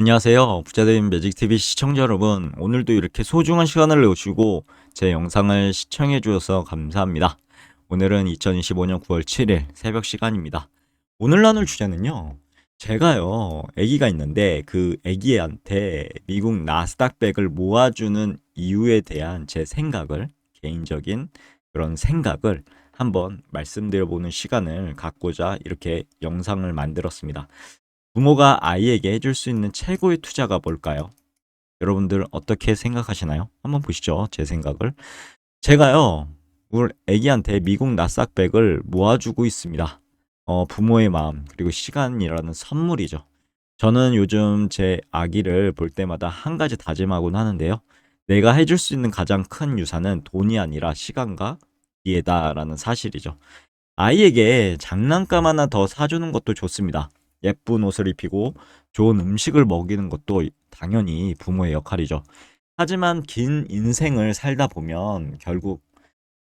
안녕하세요. 부자된 매직TV 시청자 여러분. 오늘도 이렇게 소중한 시간을 내주시고 제 영상을 시청해 주셔서 감사합니다. 오늘은 2025년 9월 7일 새벽 시간입니다. 오늘 나눌 주제는요. 제가요, 아기가 있는데 그 아기한테 미국 나스닥백을 모아주는 이유에 대한 제 생각을, 개인적인 그런 생각을 한번 말씀드려보는 시간을 갖고자 이렇게 영상을 만들었습니다. 부모가 아이에게 해줄 수 있는 최고의 투자가 뭘까요? 여러분들 어떻게 생각하시나요? 한번 보시죠. 제 생각을. 제가요, 우리 애기한테 미국 나싹백을 모아주고 있습니다. 부모의 마음, 그리고 시간이라는 선물이죠. 저는 요즘 제 아기를 볼 때마다 한 가지 다짐하곤 하는데요. 내가 해줄 수 있는 가장 큰 유산은 돈이 아니라 시간과 기회다라는 사실이죠. 아이에게 장난감 하나 더 사주는 것도 좋습니다. 예쁜 옷을 입히고 좋은 음식을 먹이는 것도 당연히 부모의 역할이죠. 하지만 긴 인생을 살다 보면 결국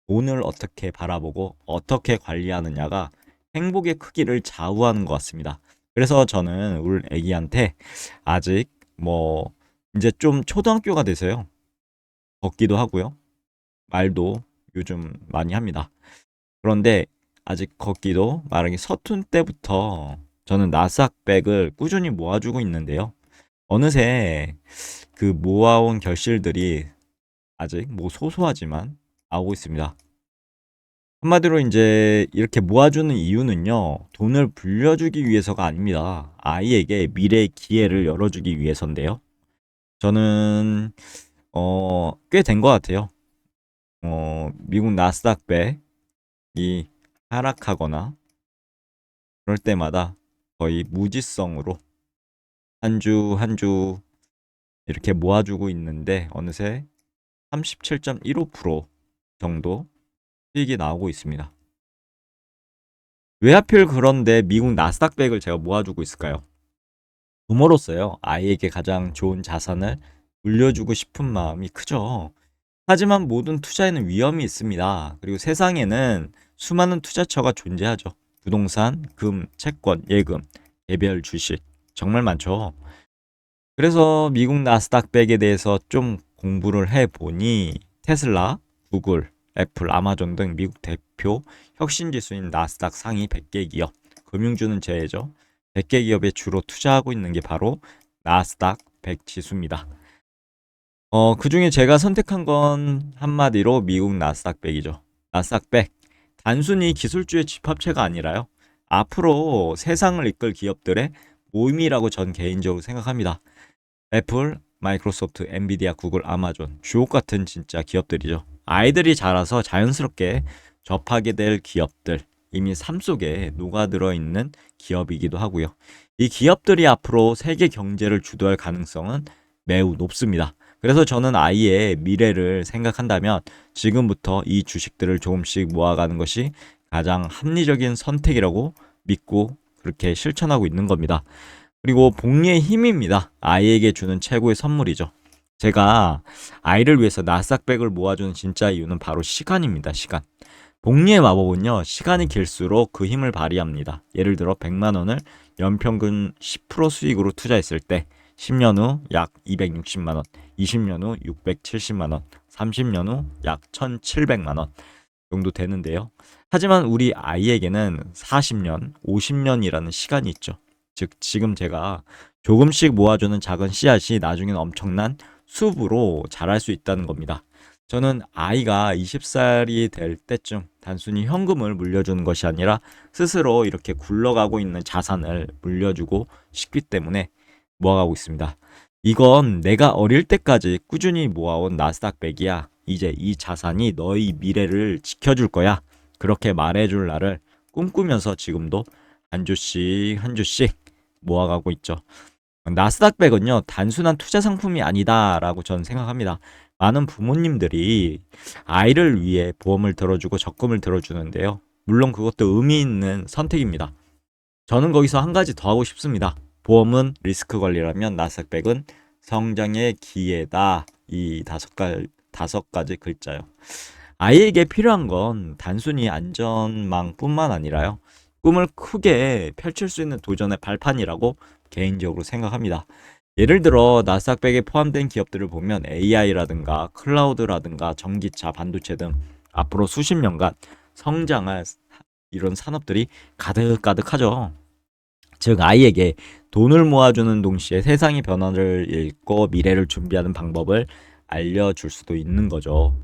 돈을 어떻게 바라보고 어떻게 관리하느냐가 행복의 크기를 좌우하는 것 같습니다. 그래서 저는 우리 애기한테 아직 뭐 이제 좀 초등학교가 돼서요. 걷기도 하고요. 말도 요즘 많이 합니다. 그런데 아직 걷기도 말하기 서툰 때부터 저는 나스닥백을 꾸준히 모아주고 있는데요. 어느새 그 모아온 결실들이 아직 뭐 소소하지만 나오고 있습니다. 한마디로 이제 이렇게 모아주는 이유는요, 돈을 불려주기 위해서가 아닙니다. 아이에게 미래의 기회를 열어주기 위해서인데요. 저는 꽤 된 것 같아요. 미국 나스닥백이 하락하거나 그럴 때마다 거의 무지성으로 한 주 한 주 이렇게 모아주고 있는데 어느새 37.15% 정도 수익이 나오고 있습니다. 왜 하필 그런데 미국 나스닥백을 제가 모아주고 있을까요? 부모로서요, 아이에게 가장 좋은 자산을 물려주고 싶은 마음이 크죠. 하지만 모든 투자에는 위험이 있습니다. 그리고 세상에는 수많은 투자처가 존재하죠. 부동산, 금, 채권, 예금, 개별 주식 정말 많죠. 그래서 미국 나스닥백에 대해서 좀 공부를 해보니 테슬라, 구글, 애플, 아마존 등 미국 대표 혁신 지수인 나스닥 상위 100개 기업, 금융주는 제외죠. 100개 기업에 주로 투자하고 있는 게 바로 나스닥 100 지수입니다. 그 중에 제가 선택한 건 한마디로 미국 나스닥 100이죠. 나스닥 100. 단순히 기술주의 집합체가 아니라요. 앞으로 세상을 이끌 기업들의 모임이라고 전 개인적으로 생각합니다. 애플, 마이크로소프트, 엔비디아, 구글, 아마존, 주옥 같은 진짜 기업들이죠. 아이들이 자라서 자연스럽게 접하게 될 기업들, 이미 삶 속에 녹아들어 있는 기업이기도 하고요. 이 기업들이 앞으로 세계 경제를 주도할 가능성은 매우 높습니다. 그래서 저는 아이의 미래를 생각한다면 지금부터 이 주식들을 조금씩 모아가는 것이 가장 합리적인 선택이라고 믿고 그렇게 실천하고 있는 겁니다. 그리고 복리의 힘입니다. 아이에게 주는 최고의 선물이죠. 제가 아이를 위해서 나스닥백을 모아주는 진짜 이유는 바로 시간입니다. 시간. 복리의 마법은요, 시간이 길수록 그 힘을 발휘합니다. 예를 들어 100만 원을 연평균 10% 수익으로 투자했을 때 10년 후 약 260만 원, 20년 후 670만 원, 30년 후 약 1,700만 원 정도 되는데요. 하지만 우리 아이에게는 40년, 50년이라는 시간이 있죠. 즉 지금 제가 조금씩 모아주는 작은 씨앗이 나중엔 엄청난 숲으로 자랄 수 있다는 겁니다. 저는 아이가 20살이 될 때쯤 단순히 현금을 물려주는 것이 아니라 스스로 이렇게 굴러가고 있는 자산을 물려주고 싶기 때문에 모아가고 있습니다. 이건 내가 어릴 때까지 꾸준히 모아온 나스닥 백이야. 이제 이 자산이 너의 미래를 지켜줄 거야. 그렇게 말해줄 날을 꿈꾸면서 지금도 한 주씩 한 주씩 모아가고 있죠. 나스닥백은요, 단순한 투자 상품이 아니다라고 저는 생각합니다. 많은 부모님들이 아이를 위해 보험을 들어주고 적금을 들어주는데요. 물론 그것도 의미 있는 선택입니다. 저는 거기서 한 가지 더 하고 싶습니다. 보험은 리스크 관리라면 나스닥백은 성장의 기회다. 이 다섯 가지 글자요. 아이에게 필요한 건 단순히 안전망뿐만 아니라요. 꿈을 크게 펼칠 수 있는 도전의 발판이라고 개인적으로 생각합니다. 예를 들어 나스닥백에 포함된 기업들을 보면 AI라든가 클라우드라든가 전기차, 반도체 등 앞으로 수십 년간 성장할 이런 산업들이 가득가득하죠. 즉 아이에게 돈을 모아주는 동시에 세상의 변화를 읽고 미래를 준비하는 방법을 알려줄 수도 있는 거죠.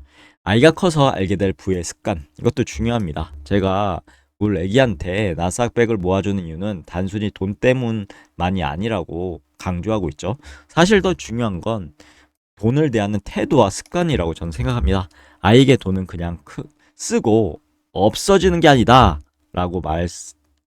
아이가 커서 알게 될 부의 습관, 이것도 중요합니다. 제가 우리 애기한테 나스닥백을 모아주는 이유는 단순히 돈 때문만이 아니라고 강조하고 있죠. 사실 더 중요한 건 돈을 대하는 태도와 습관이라고 저는 생각합니다. 아이에게 돈은 그냥 쓰고 없어지는 게 아니다 라고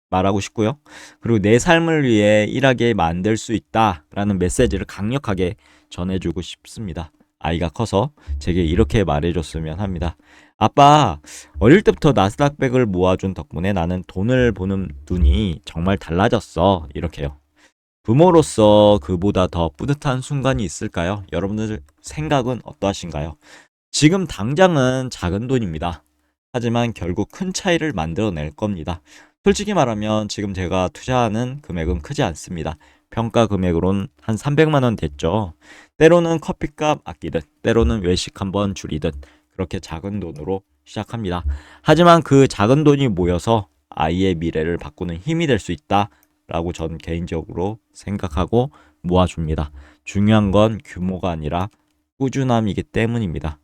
말하고 싶고요. 그리고 내 삶을 위해 일하게 만들 수 있다라는 메시지를 강력하게 전해주고 싶습니다. 아이가 커서 제게 이렇게 말해줬으면 합니다. 아빠, 어릴 때부터 나스닥백을 모아준 덕분에 나는 돈을 보는 눈이 정말 달라졌어. 이렇게요. 부모로서 그보다 더 뿌듯한 순간이 있을까요? 여러분들 생각은 어떠하신가요? 지금 당장은 작은 돈입니다. 하지만 결국 큰 차이를 만들어낼 겁니다. 솔직히 말하면 지금 제가 투자하는 금액은 크지 않습니다. 평가 금액으론 한 300만 원 됐죠. 때로는 커피값 아끼듯, 때로는 외식 한번 줄이듯 그렇게 작은 돈으로 시작합니다. 하지만 그 작은 돈이 모여서 아이의 미래를 바꾸는 힘이 될 수 있다라고 전 개인적으로 생각하고 모아줍니다. 중요한 건 규모가 아니라 꾸준함이기 때문입니다.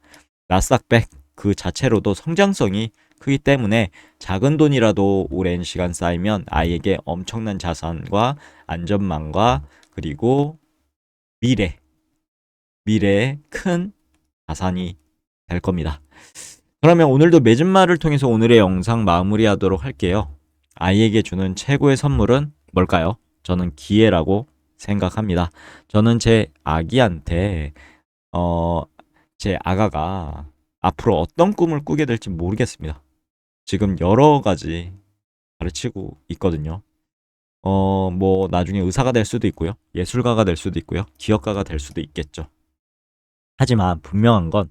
나스닥백 그 자체로도 성장성이 크기 때문에 작은 돈이라도 오랜 시간 쌓이면 아이에게 엄청난 자산과 안전망과 그리고 미래, 미래의 큰 자산이 될 겁니다. 그러면 오늘도 맺은 말을 통해서 오늘의 영상 마무리하도록 할게요. 아이에게 주는 최고의 선물은 뭘까요? 저는 기회라고 생각합니다. 저는 제 아기한테 제 아가가 앞으로 어떤 꿈을 꾸게 될지 모르겠습니다. 지금 여러 가지 가르치고 있거든요. 뭐 나중에 의사가 될 수도 있고요. 예술가가 될 수도 있고요. 기업가가 될 수도 있겠죠. 하지만 분명한 건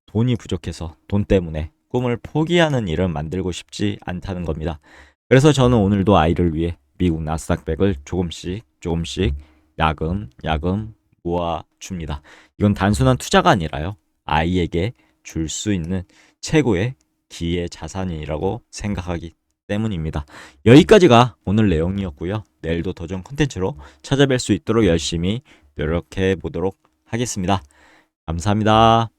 돈이 부족해서 돈 때문에 꿈을 포기하는 일을 만들고 싶지 않다는 겁니다. 그래서 저는 오늘도 아이를 위해 미국 나스닥백을 조금씩 조금씩 야금야금 모아줍니다. 이건 단순한 투자가 아니라요. 아이에게 줄 수 있는 최고의 기회 자산이라고 생각하기 때문입니다. 여기까지가 오늘 내용이었고요. 내일도 더 좋은 콘텐츠로 찾아뵐 수 있도록 열심히 노력해 보도록 하겠습니다. 감사합니다.